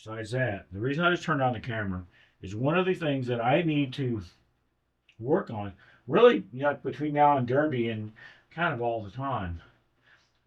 Besides that, the reason I just turned on the camera is one of the things that I need to work on, really, between now and Derby and kind of all the time.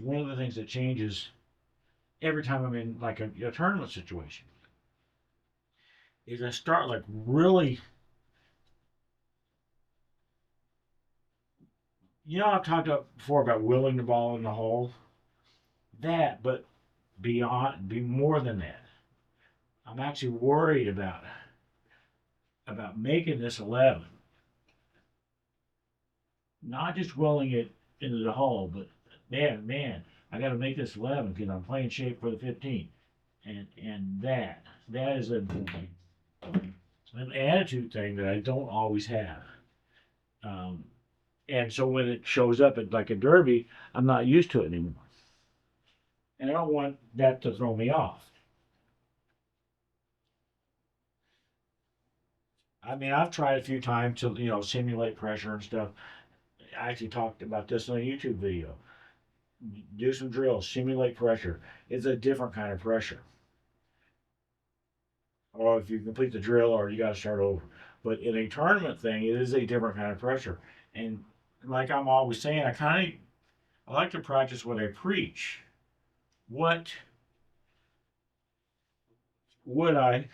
One of the things that changes every time I'm in like a tournament situation is I start like really, I've talked about before about willing the ball in the hole. That, but be more than that. I'm actually worried about making this 11, not just willing it into the hole, but man, I got to make this 11 because I'm playing shape for the 15, and that is an attitude thing that I don't always have. Um, and so when it shows up at like a derby, I'm not used to it anymore, and I don't want that to throw me off. I mean, I've tried a few times to simulate pressure and stuff. I actually talked about this on a YouTube video. Do some drills, simulate pressure. It's a different kind of pressure. Or if you complete the drill, or you got to start over. But in a tournament thing, it is a different kind of pressure. And like I'm always saying, I like to practice what I preach. What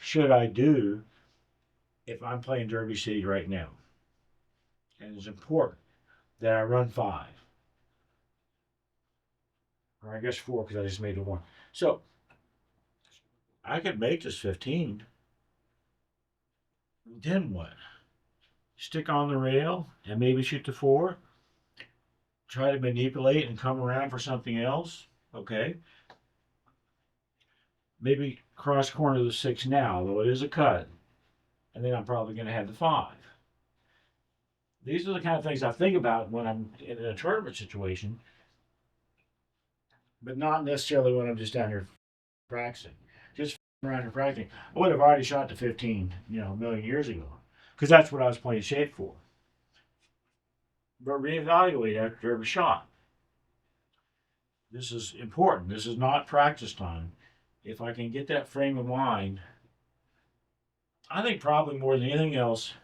should I do if I'm playing Derby City right now? And it's important that I run 5, or I guess 4 because I just made it 1. So I could make this 15. Then what? Stick on the rail and maybe shoot the 4. Try to manipulate and come around for something else. Okay. Maybe cross corner the 6 now, though it is a cut. And then I'm probably going to have the 5. These are the kind of things I think about when I'm in a tournament situation, but not necessarily when I'm just down here practicing. Just around here practicing. I would have already shot the 15, a million years ago, because that's what I was playing shape for. But reevaluate after every shot. This is important. This is not practice time. If I can get that frame of mind, I think probably more than anything else,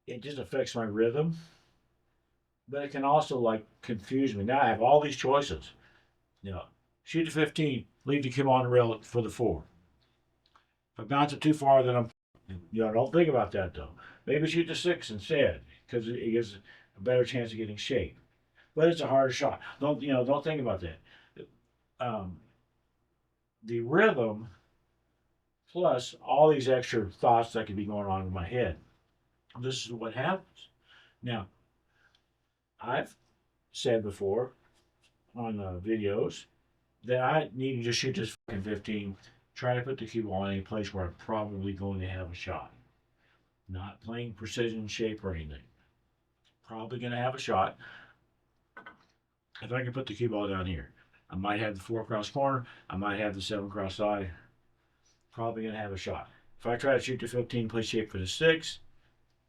it just affects my rhythm. But it can also like confuse me. Now I have all these choices. Shoot the 15, leave the cue on the rail for the 4. If I bounce it too far, then don't think about that though. Maybe shoot the 6 instead, because it gives a better chance of getting shape. But it's a harder shot. Don't think about that. Um, the rhythm plus all these extra thoughts that could be going on in my head. This is what happens. Now, I've said before on videos that I need to just shoot this fucking 15, try to put the cue ball in a place where I'm probably going to have a shot. Not playing precision shape or anything. Probably going to have a shot. If I can put the cue ball down here, I might have the 4 cross corner, I might have the 7 cross side. Probably going to have a shot. If I try to shoot the 15, play shape for the 6,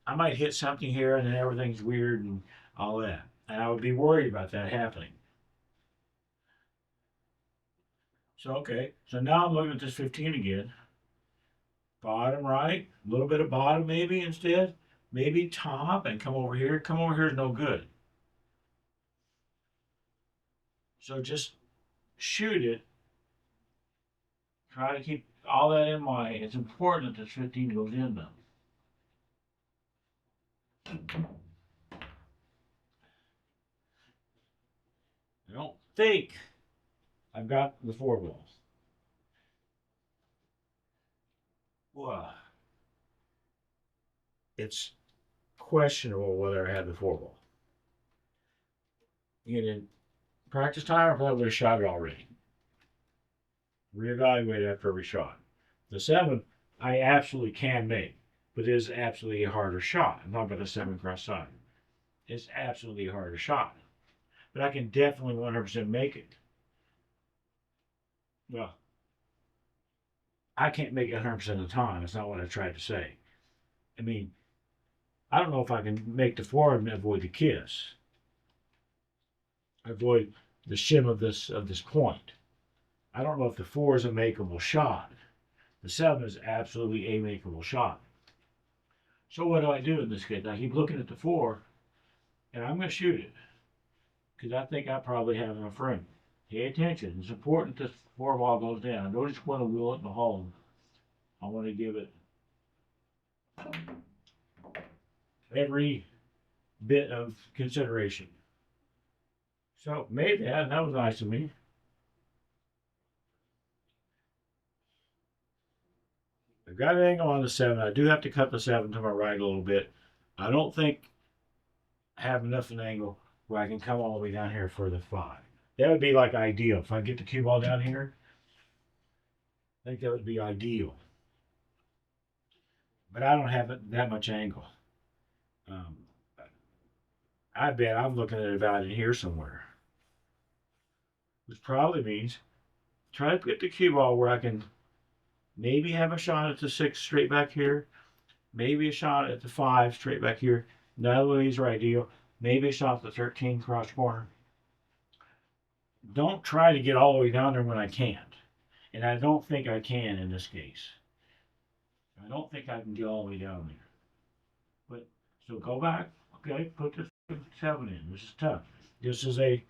I might hit something here and then everything's weird and all that. And I would be worried about that happening. So now I'm looking at this 15 again. Bottom right, a little bit of bottom maybe instead. Maybe top and come over here. Come over here is no good. So just shoot it. Try to keep all that in mind. It's important that this 15 goes in though. I don't think I've got the 4 balls. Well, it's questionable whether I had the 4 ball. In practice time, I probably would have shot it already. Reevaluate after every shot. The 7, I absolutely can make, but it is absolutely a harder shot. I'm talking about the 7 cross side. It's absolutely a harder shot. But I can definitely 100% make it. Well, I can't make it 100% of the time. That's not what I tried to say. I mean, I don't know if I can make the 4 and avoid the kiss. Avoid the shim of this point. I don't know if the 4 is a makeable shot. The 7 is absolutely a makeable shot. So what do I do in this case? I keep looking at the 4, and I'm going to shoot it because I think I probably have enough room. Pay attention. It's important that the 4 ball goes down. I don't just want to wheel it in the hole. I want to give it every bit of consideration. So made that, and that was nice of me. I've got an angle on the 7. I do have to cut the 7 to my right a little bit. I don't think I have enough of an angle where I can come all the way down here for the 5. That would be like ideal. If I get the cue ball down here, I think that would be ideal. But I don't have it that much angle. I bet I'm looking at it about in here somewhere. Which probably means try to get the cue ball where I can maybe have a shot at the 6 straight back here. Maybe a shot at the 5 straight back here. None of these are ideal. Maybe a shot at the 13 cross corner. Don't try to get all the way down there when I can't. And I don't think I can in this case. I don't think I can get all the way down there. But so go back. Okay, put the 7 in. This is tough. This is a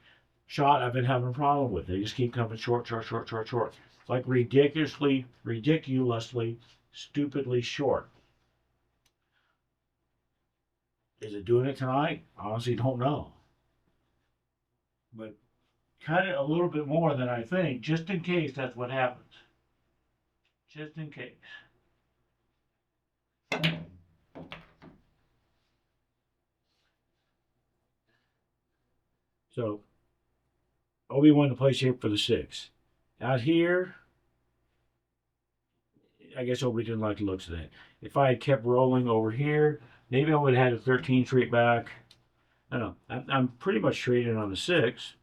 shot I've been having a problem with. They just keep coming short, short, short, short, short. Like ridiculously, stupidly short. Is it doing it tonight? I honestly don't know. But cut it a little bit more than I think, just in case that's what happens. Just in case. So, obi-wan to play shape for the 6. Out here, I guess Obi didn't like the looks of that. If I had kept rolling over here, maybe I would have had a 13 straight back. I don't know. I'm pretty much straight in on the 6.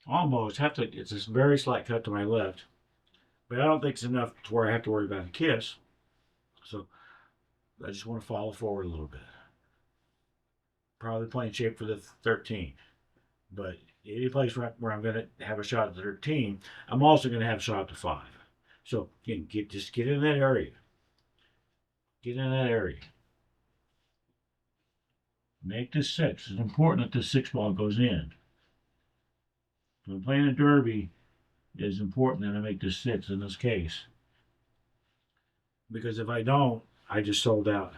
Almost have to. It's a very slight cut to my left, but I don't think it's enough to where I have to worry about a kiss. So I just want to follow forward a little bit. Probably playing shape for the 13, but any place where I'm going to have a shot at the 13, I'm also going to have a shot at the 5. So again, just get in that area. Get in that area. Make this 6. It's important that this 6 ball goes in. When playing a derby, it is important that I make this 6 in this case. Because if I don't, I just sold out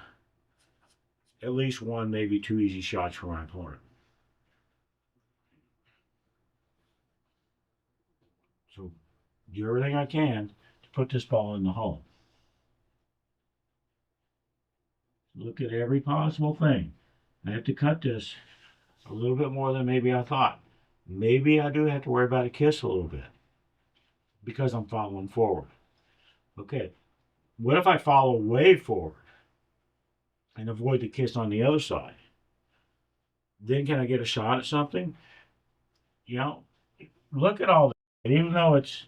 at least 1, maybe 2 easy shots for my opponent. So do everything I can to put this ball in the hole. Look at every possible thing. I have to cut this a little bit more than maybe I thought. Maybe I do have to worry about a kiss a little bit because I'm following forward. Okay, what if I follow way forward and avoid the kiss on the other side? Then can I get a shot at something? You know, look at all that. Even though it's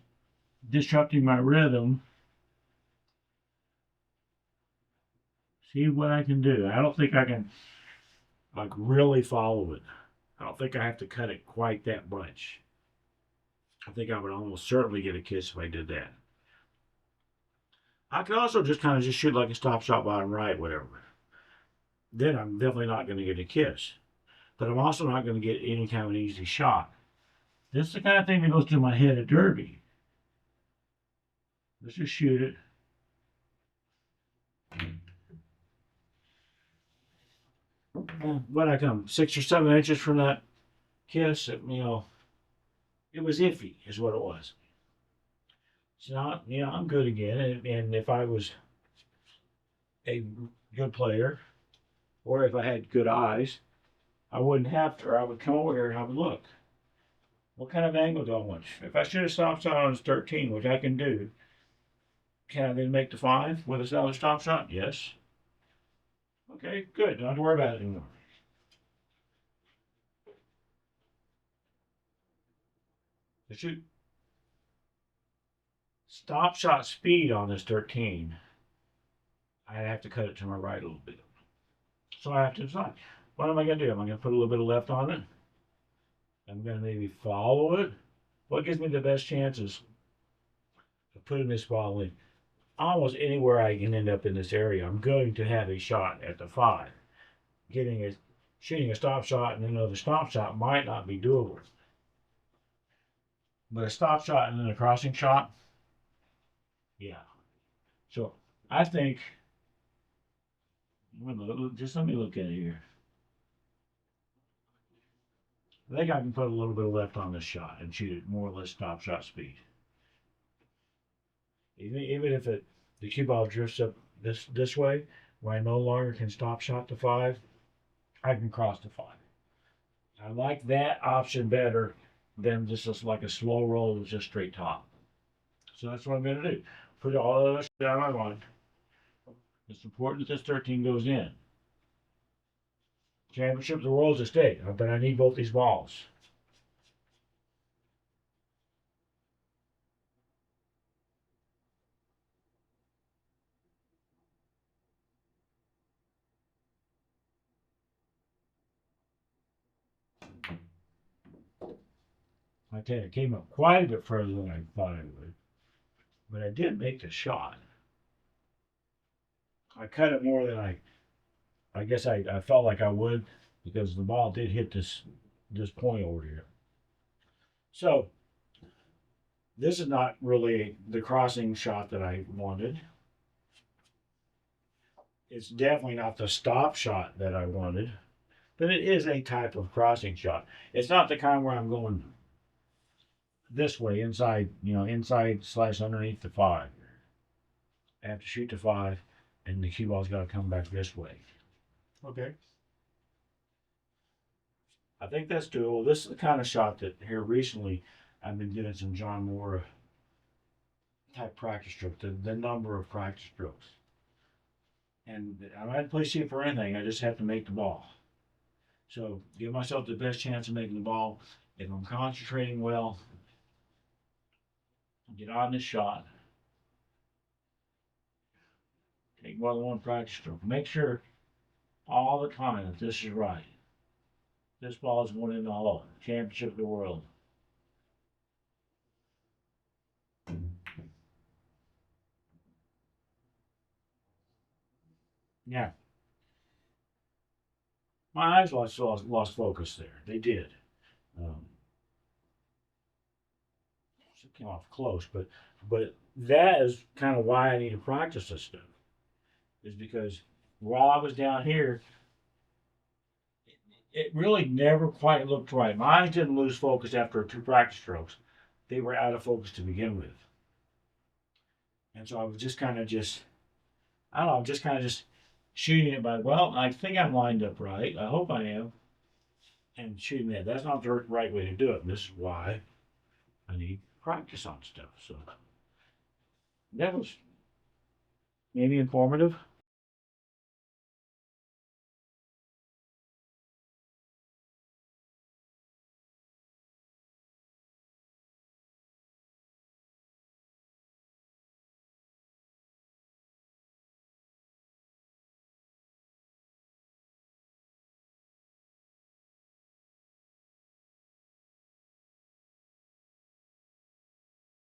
disrupting my rhythm, see what I can do. I don't think I can like really follow it. I don't think I have to cut it quite that much. I think I would almost certainly get a kiss if I did that. I could also just kind of just shoot like a stop shot bottom right, whatever. Then I'm definitely not going to get a kiss. But I'm also not going to get any kind of an easy shot. This is the kind of thing that goes through my head at derby. Let's just shoot it. When I come 6 or 7 inches from that kiss, it was iffy, is what it was. So I'm good again. And if I was a good player, or if I had good eyes, I wouldn't have to, or I would come over here and I would look. What kind of angle do I want? If I shoot a stop shot on this 13, which I can do, can I then make the 5 with another stop shot? Yes. Okay, good. Don't have to worry about it anymore. To shoot stop shot speed on this 13, I have to cut it to my right a little bit. So I have to decide, what am I going to do? Am I going to put a little bit of left on it? I'm going to maybe follow it. What gives me the best chances of putting this ball in? Almost anywhere I can end up in this area, I'm going to have a shot at the 5. Shooting a stop shot and another stop shot might not be doable. But a stop shot and then a crossing shot, yeah. So I think, just let me look at it here. I think I can put a little bit of left on this shot and shoot it more or less stop shot speed. Even if the cue ball drifts up this way, where I no longer can stop shot the 5, I can cross the 5. I like that option better than just like a slow roll with just straight top. So that's what I'm going to do. Put all of this down my line. It's important that this 13 goes in. Championship of the world's at stake, but I need both these balls. I tell you, it came up quite a bit further than I thought it would. But I did make the shot. I cut it more than I guess I felt like I would, because the ball did hit this point over here. So this is not really the crossing shot that I wanted. It's definitely not the stop shot that I wanted, but it is a type of crossing shot. It's not the kind where I'm going this way, inside, inside / underneath the 5. I have to shoot the 5, and the cue ball's got to come back this way. Okay. I think that's doable. This is the kind of shot that here recently I've been doing some John Moore type practice strokes, the number of practice strokes. And I'm not play safe for anything. I just have to make the ball. So give myself the best chance of making the ball. If I'm concentrating well, get on this shot. Take more than one practice stroke. Make sure all the time that this is right. This ball is winning the whole championship of the world. Yeah. My eyes lost focus there. They did. It came off close, but that is kind of why I need to practice this stuff. Is because while I was down here, it really never quite looked right. My eyes didn't lose focus after 2 practice strokes. They were out of focus to begin with. And so I was just kind of I don't know, just shooting it by, well, I think I'm lined up right. I hope I am. And shooting that. That's not the right way to do it. And this is why I need practice on stuff. So that was maybe informative.